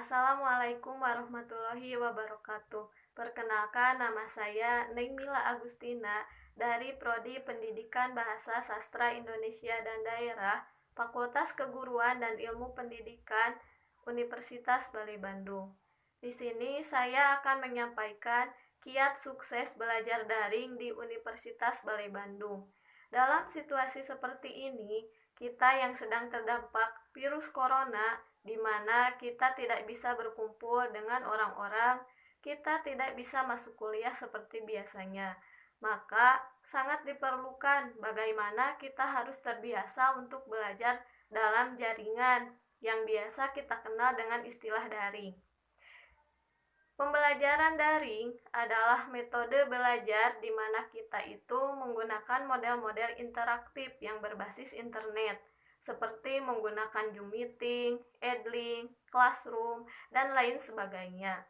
Assalamualaikum warahmatullahi wabarakatuh. Perkenalkan, nama saya Neng Mila Agustina dari Prodi Pendidikan Bahasa Sastra Indonesia dan Daerah, Fakultas Keguruan dan Ilmu Pendidikan, Universitas Bali Bandung. Di sini saya akan menyampaikan kiat sukses belajar daring di Universitas Bali Bandung. Dalam situasi seperti ini, kita yang sedang terdampak virus corona, di mana kita tidak bisa berkumpul dengan orang-orang, kita tidak bisa masuk kuliah seperti biasanya. Maka sangat diperlukan bagaimana kita harus terbiasa untuk belajar dalam jaringan yang biasa kita kenal dengan istilah daring. Pembelajaran daring adalah metode belajar di mana kita itu menggunakan model-model interaktif yang berbasis internet, seperti menggunakan Zoom Meeting, Edlink, Classroom, dan lain sebagainya.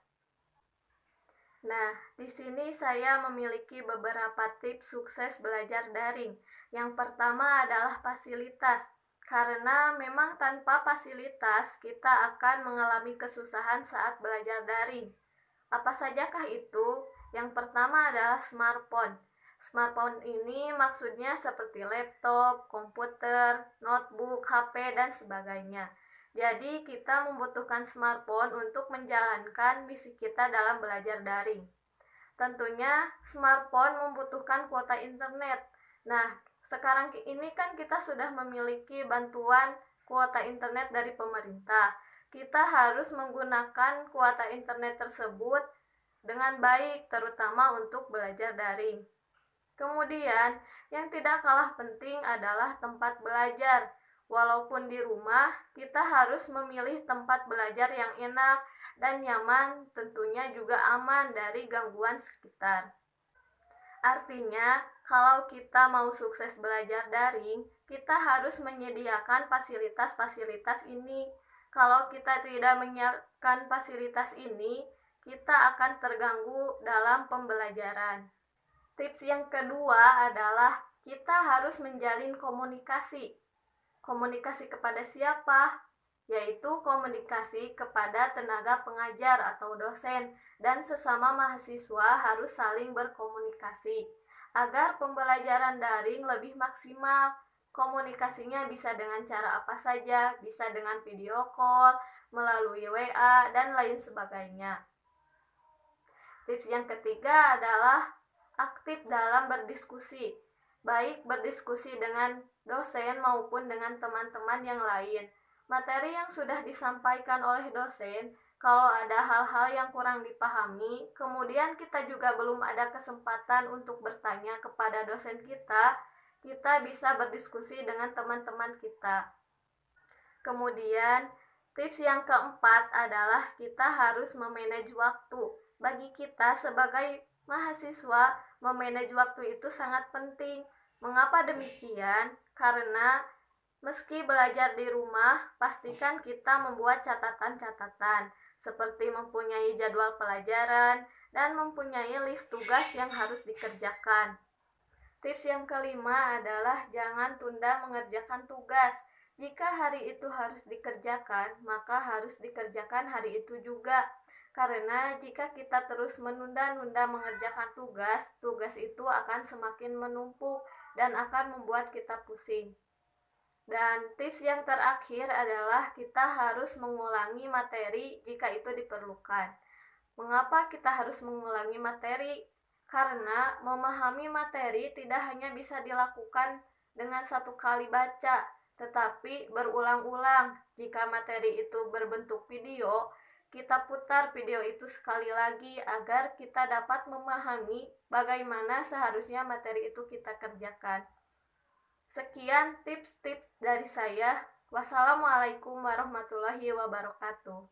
Nah, di sini saya memiliki beberapa tips sukses belajar daring. Yang pertama adalah fasilitas, karena memang tanpa fasilitas kita akan mengalami kesusahan saat belajar daring. Apa sajakah itu? Yang pertama adalah smartphone. Smartphone ini maksudnya seperti laptop, komputer, notebook, HP, dan sebagainya. Jadi kita membutuhkan smartphone untuk menjalankan misi kita dalam belajar daring. Tentunya smartphone membutuhkan kuota internet. Nah, sekarang ini kan kita sudah memiliki bantuan kuota internet dari pemerintah. Kita harus menggunakan kuota internet tersebut dengan baik, terutama untuk belajar daring. Kemudian, yang tidak kalah penting adalah tempat belajar. Walaupun di rumah, kita harus memilih tempat belajar yang enak dan nyaman, tentunya juga aman dari gangguan sekitar. Artinya, kalau kita mau sukses belajar daring, kita harus menyediakan fasilitas-fasilitas ini. Kalau kita tidak menyiapkan fasilitas ini, kita akan terganggu dalam pembelajaran. Tips yang kedua adalah kita harus menjalin komunikasi. Komunikasi kepada siapa? Yaitu komunikasi kepada tenaga pengajar atau dosen, dan sesama mahasiswa harus saling berkomunikasi agar pembelajaran daring lebih maksimal. Komunikasinya bisa dengan cara apa saja, bisa dengan video call, melalui WA, dan lain sebagainya. Tips yang ketiga adalah aktif dalam berdiskusi, baik berdiskusi dengan dosen maupun dengan teman-teman yang lain. Materi yang sudah disampaikan oleh dosen, kalau ada hal-hal yang kurang dipahami, kemudian kita juga belum ada kesempatan untuk bertanya kepada dosen kita bisa berdiskusi dengan teman-teman kita. Kemudian, tips yang keempat adalah kita harus memanage waktu. Bagi kita sebagai mahasiswa, memanage waktu itu sangat penting. Mengapa demikian? Karena meski belajar di rumah, pastikan kita membuat catatan-catatan, seperti mempunyai jadwal pelajaran dan mempunyai list tugas yang harus dikerjakan. Tips yang kelima adalah jangan tunda mengerjakan tugas. Jika hari itu harus dikerjakan, maka harus dikerjakan hari itu juga. Karena jika kita terus menunda-nunda mengerjakan tugas, tugas itu akan semakin menumpuk dan akan membuat kita pusing. Dan tips yang terakhir adalah kita harus mengulangi materi jika itu diperlukan. Mengapa kita harus mengulangi materi? Karena memahami materi tidak hanya bisa dilakukan dengan satu kali baca, tetapi berulang-ulang. Jika materi itu berbentuk video, kita putar video itu sekali lagi agar kita dapat memahami bagaimana seharusnya materi itu kita kerjakan. Sekian tips-tips dari saya. Wassalamualaikum warahmatullahi wabarakatuh.